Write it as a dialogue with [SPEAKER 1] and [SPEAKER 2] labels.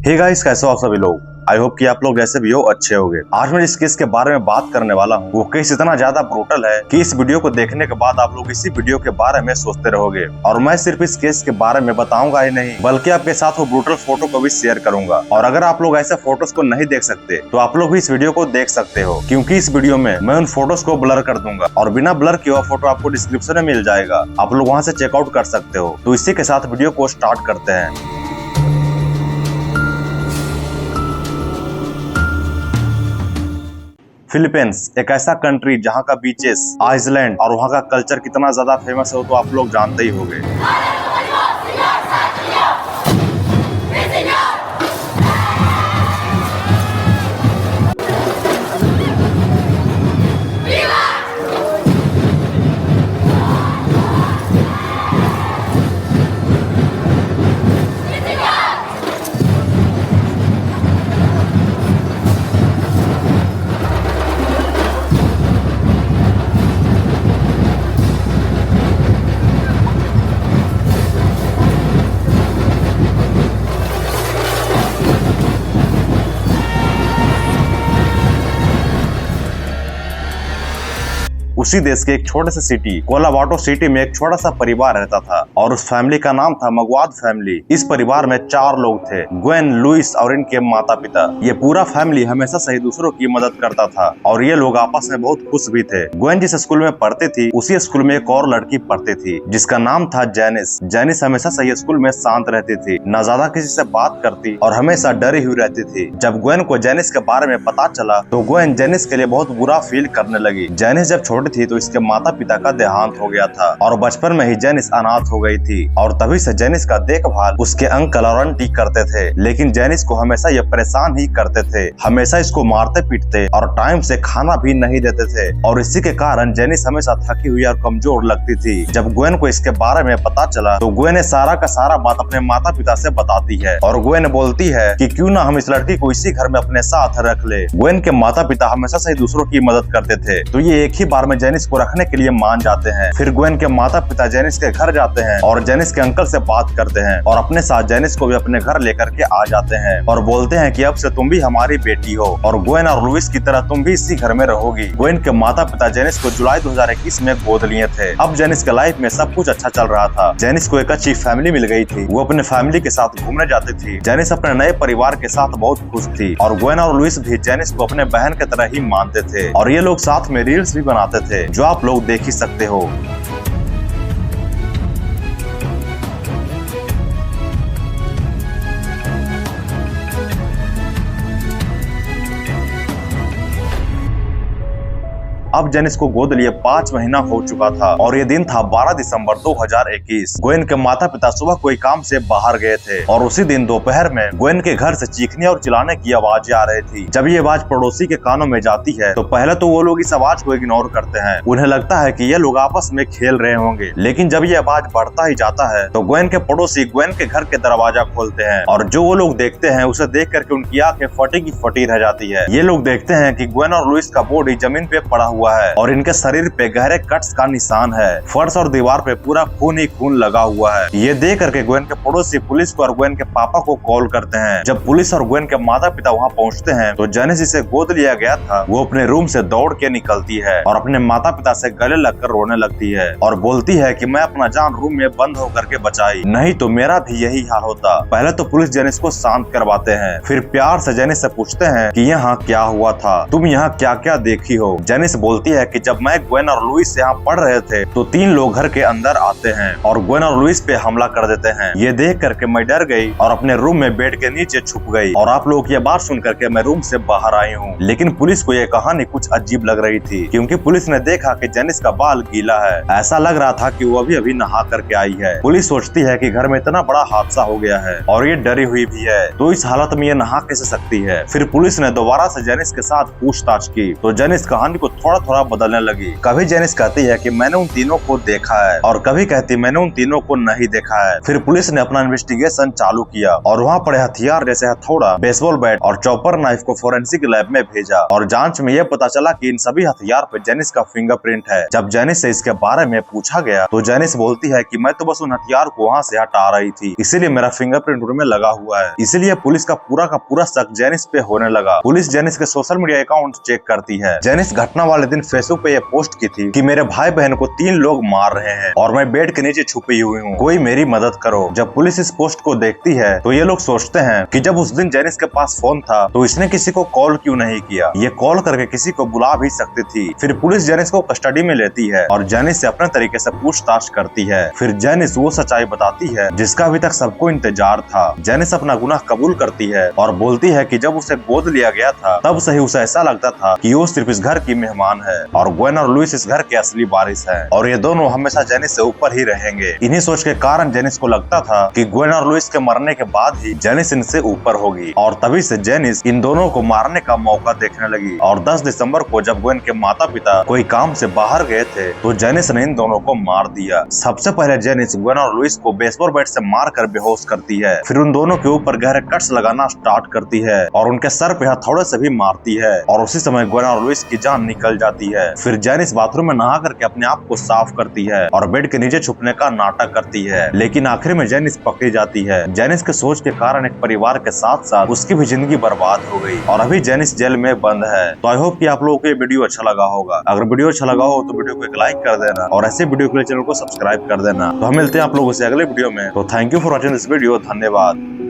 [SPEAKER 1] Hey guys, कैसे हो आप सभी लोग। आई होप कि आप लोग जैसे भी हो अच्छे होंगे। आज मैं जिस केस के बारे में बात करने वाला हूँ वो केस इतना ज्यादा ब्रूटल है कि इस वीडियो को देखने के बाद आप लोग इसी वीडियो के बारे में सोचते रहोगे। और मैं सिर्फ इस केस के बारे में बताऊंगा ही नहीं बल्कि आपके साथ वो ब्रूटल फोटो को भी शेयर करूंगा। और अगर आप लोग ऐसे फोटोज को नहीं देख सकते तो आप लोग भी इस वीडियो को देख सकते हो, क्योंकि इस वीडियो में मैं उन फोटोज को ब्लर कर दूंगा और बिना ब्लर किए हुआ फोटो आपको डिस्क्रिप्शन में मिल जाएगा, आप लोग वहाँ से चेकआउट कर सकते हो। तो इसी के साथ वीडियो को स्टार्ट करते हैं। फिलीपींस एक ऐसा कंट्री जहाँ का बीचेस, आइसलैंड और वहाँ का कल्चर कितना ज्यादा फेमस है तो आप लोग जानते ही होंगे। उसी देश के एक छोटे से सिटी कोलाबाटो सिटी में एक छोटा सा परिवार रहता था और उस फैमिली का नाम था मगवाद फैमिली। इस परिवार में 4 लोग थे, ग्वेन, लुइस और इनके माता पिता। ये पूरा फैमिली हमेशा से ही दूसरों की मदद करता था और ये लोग आपस में बहुत खुश भी थे। ग्वेन जिस स्कूल में पढ़ती थी उसी स्कूल में एक और लड़की पढ़ती थी जिसका नाम था जेनिस। जेनिस हमेशा से ही स्कूल में शांत रहती थी, न ज्यादा किसी से बात करती और हमेशा डरी हुई रहती थी। जब ग्वेन को जेनिस के बारे में पता चला तो ग्वेन जेनिस के लिए बहुत बुरा फील करने लगी। जेनिस जब छोटी थी तो इसके माता पिता का देहांत हो गया था और बचपन में ही जेनिस अनाथ हो गई थी और तभी से जेनिस का देखभाल उसके अंकल और आंटी करते थे। लेकिन जेनिस को हमेशा ये परेशान ही करते थे, हमेशा इसको मारते पीटते और टाइम से खाना भी नहीं देते थे और इसी के कारण जेनिस हमेशा थकी हुई और कमजोर लगती थी। जब ग्वेन को इसके बारे में पता चला तो ग्वेन सारा का सारा बात अपने माता पिता से बताती है और ग्वेन बोलती है कि क्यों ना हम इस लड़की को इसी घर में अपने साथ रख ले। ग्वेन के माता पिता हमेशा से दूसरों की मदद करते थे तो ये एक ही बार में जेनिस को रखने के लिए मान जाते हैं। फिर ग्वेन के माता पिता जेनिस के घर जाते हैं और जेनिस के अंकल से बात करते हैं और अपने साथ जेनिस को भी अपने घर लेकर के आ जाते हैं और बोलते हैं कि अब से तुम भी हमारी बेटी हो और ग्वेन और लुइस की तरह तुम भी इसी घर में रहोगी। ग्वेन के माता पिता जेनिस को जुलाई 2021 में गोद लिए थे। अब जेनिस के लाइफ में सब कुछ अच्छा चल रहा था। जेनिस को एक अच्छी फैमिली मिल गई थी, वो अपने फैमिली के साथ घूमने जाती थी। जेनिस अपने नए परिवार के साथ बहुत खुश थी और ग्वेन और लुइस भी जेनिस को अपने बहन की तरह ही मानते थे और ये लोग साथ में रील्स भी बनाते थे जो आप लोग देख ही सकते हो। अब जेनिस को गोद लिए 5 महीना हो चुका था और ये दिन था 12 दिसंबर 2021। ग्वेन के माता पिता सुबह कोई काम से बाहर गए थे और उसी दिन दोपहर में ग्वेन के घर से चीखने और चिल्लाने की आवाजें आ रही थी। जब ये आवाज पड़ोसी के कानों में जाती है तो पहले तो वो लोग इस आवाज को इग्नोर करते हैं, उन्हें लगता है कि ये लोग आपस में खेल रहे होंगे। लेकिन जब ये आवाज बढ़ता ही जाता है तो ग्वेन के पड़ोसी ग्वेन के घर के दरवाजा खोलते हैं और जो वो लोग देखते हैं उसे देख करके उनकी आंखें फटी की फटी रह जाती है। ये लोग देखते हैं कि ग्वेन और लुइस का बॉडी जमीन पे पड़ा हुआ है और इनके शरीर पे गहरे कट्स का निशान है। फर्श और दीवार पे पूरा खून ही खून लगा हुआ है। ये देख करके ग्वेन के पड़ोसी पुलिस को और ग्वेन के पापा को कॉल करते हैं। जब पुलिस और ग्वेन के माता पिता वहाँ पहुँचते हैं तो जेनिस जिसे गोद लिया गया था वो अपने रूम से दौड़ के निकलती है और अपने माता पिता से गले लगकर रोने लगती है और बोलती है कि मैं अपना जान रूम में बंद होकर के बचाई, नहीं तो मेरा भी यही हाल होता। पहले तो पुलिस जेनिस को शांत करवाते हैं, फिर प्यार से जेनिस से पूछते हैं कि यहाँ क्या हुआ था, तुम यहाँ क्या क्या देखी हो। जेनिस बोलती है कि जब मैं ग्वेन और लुइस यहाँ पढ़ रहे थे तो 3 लोग घर के अंदर आते हैं और ग्वेन और लुइस पे हमला कर देते हैं। ये देख करके मैं डर गई और अपने रूम में बेड के नीचे छुप गई और आप लोगों की बात सुन करके मैं रूम से बाहर आई हूँ। लेकिन पुलिस को ये कहानी कुछ अजीब लग रही थी क्योंकि पुलिस ने देखा कि जेनिस का बाल गीला है, ऐसा लग रहा था कि वो अभी अभी नहा करके आई है। पुलिस सोचती है कि घर में इतना बड़ा हादसा हो गया है और ये डरी हुई भी है तो इस हालत में ये नहा कैसे सकती है। फिर पुलिस ने दोबारा से जेनिस के साथ पूछताछ की तो जेनिस कहानी को थोड़ा थोड़ा बदलने लगी। कभी जेनिस कहती है कि मैंने उन तीनों को देखा है और कभी कहती मैंने उन तीनों को नहीं देखा है। फिर पुलिस ने अपना इन्वेस्टिगेशन चालू किया और वहाँ पड़े हथियार जैसे हथौड़ा, बेसबॉल बैट और चॉपर नाइफ को फोरेंसिक लैब में भेजा और जांच में यह पता चला कि इन सभी हथियार पे जेनिस का फिंगरप्रिंट है। जब जेनिस से इसके बारे में पूछा गया तो जेनिस बोलती है कि मैं तो बस उन हथियार को वहाँ से हटा रही थी, इसीलिए मेरा फिंगरप्रिंट उनमें लगा हुआ है। इसीलिए पुलिस का पूरा शक जेनिस पे होने लगा। पुलिस जेनिस के सोशल मीडिया अकाउंट चेक करती है। जेनिस घटना वाले दिन फेसबुक पे ये पोस्ट की थी कि मेरे भाई बहन को 3 लोग मार रहे हैं और मैं बेड के नीचे छुपी हुई हूँ, कोई मेरी मदद करो। जब पुलिस इस पोस्ट को देखती है तो ये लोग सोचते हैं कि जब उस दिन जेनिस के पास फोन था तो इसने किसी को कॉल क्यों नहीं किया, ये कॉल करके किसी को बुला भी सकती थी। फिर पुलिस जेनिस को कस्टडी में लेती है और जेनिस से अपने तरीके से पूछताछ करती है। फिर जेनिस वो सच्चाई बताती है जिसका अभी तक सबको इंतजार था। जेनिस अपना गुनाह कबूल करती है और बोलती है कि जब उसे गोद लिया गया था तब से ही उसे ऐसा लगता था कि वो सिर्फ इस घर की मेहमान है और ग्वेन और लुइस इस घर के असली वारिस हैं और ये दोनों हमेशा जेनिस से ऊपर ही रहेंगे। इन्हीं सोच के कारण जेनिस को लगता था कि ग्वेन और लुइस के मरने के बाद ही जेनिस इनसे ऊपर होगी और तभी से जेनिस इन दोनों को मारने का मौका देखने लगी। और 10 दिसंबर को जब ग्वेन के माता पिता कोई काम से बाहर गए थे तो जेनिस ने इन दोनों को मार दिया। सबसे पहले जेनिस ग्वेन और लुइस को बेसबॉल बैट से मार कर बेहोश करती है। फिर उन दोनों के ऊपर गहरे कट्स लगाना स्टार्ट करती है और उनके सर पे हथौड़े से भी मारती है और उसी समय ग्वेन और लुइस की जान निकल जाती है। फिर जेनिस बाथरूम में नहा करके अपने आप को साफ करती है और बेड के नीचे छुपने का नाटक करती है, लेकिन आखिर में जेनिस पकड़ी जाती है। जेनिस के सोच के कारण एक परिवार के साथ साथ उसकी भी जिंदगी बर्बाद हो गई और अभी जेनिस जेल में बंद है। तो आई होप कि आप लोगों को ये वीडियो अच्छा लगा होगा। अगर वीडियो अच्छा लगा हो तो वीडियो को एक लाइक कर देना और ऐसे वीडियो के लिए चैनल को सब्सक्राइब कर देना। तो हम मिलते हैं आप लोगों से अगले वीडियो में। तो thank you for watching this video. धन्यवाद।